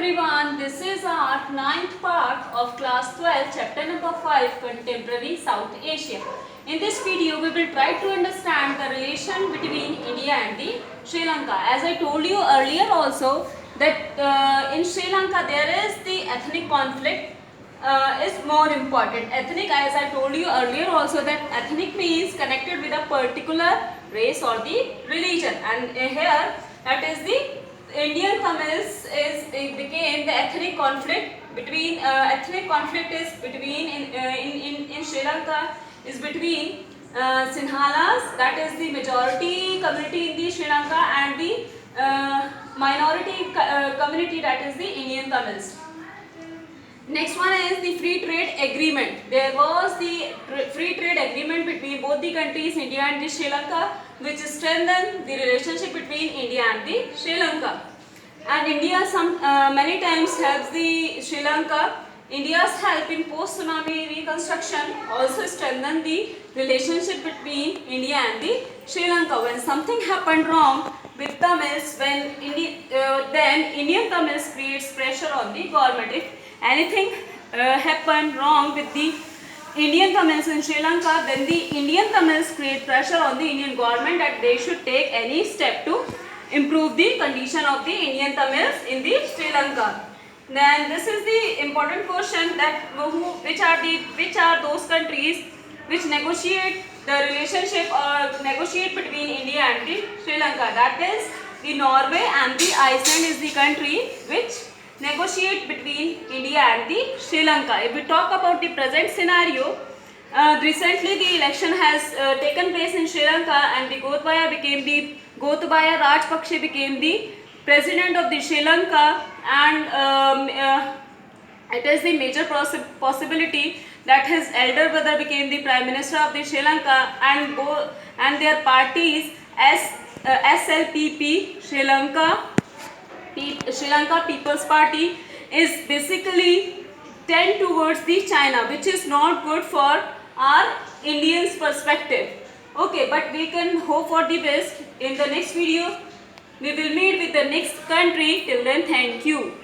everyone, this is our ninth part of class 12 chapter number 5 Contemporary South Asia. In this video we will try to understand the relation between India and the Sri Lanka. As I told you earlier also that in Sri Lanka there is the ethnic conflict is more important. Ethnic, as I told you earlier also, that ethnic means connected with a particular race or the religion, and here that is the Indian Tamils became the ethnic conflict between in Sri Lanka is between Sinhalas, that is the majority community in the Sri Lanka, and the minority community, that is the Indian Tamils. Next one is the free trade agreement. There was the free trade agreement between both the countries, India and the Sri Lanka, which strengthened the relationship between India and the Sri Lanka. And India many times helps the Sri Lanka. India's help in post-tsunami reconstruction also strengthened the relationship between India and the Sri Lanka. When something happened wrong with Tamils, then Indian Tamils creates pressure on the government. If anything happened wrong with the Indian Tamils in Sri Lanka, then the Indian Tamils create pressure on the Indian government that they should take any step to improve the condition of the Indian Tamils in the Sri Lanka. Then this is the important question that which are those countries which negotiate the relationship or negotiate between India and the Sri Lanka. That is the Norway and the Iceland is the country which negotiate between India and the Sri Lanka. If we talk about the present scenario, recently the election has taken place in Sri Lanka, and the Gotabaya Rajpaksa became the president of the Sri Lanka, and it is the major possibility that his elder brother became the prime minister of the Sri Lanka, and their parties SLPP, Sri Lanka People's Party, is basically tend towards the China, which is not good for our Indians perspective. Okay, but we can hope for the best. In the next video we will meet with the next country. Till then, thank you.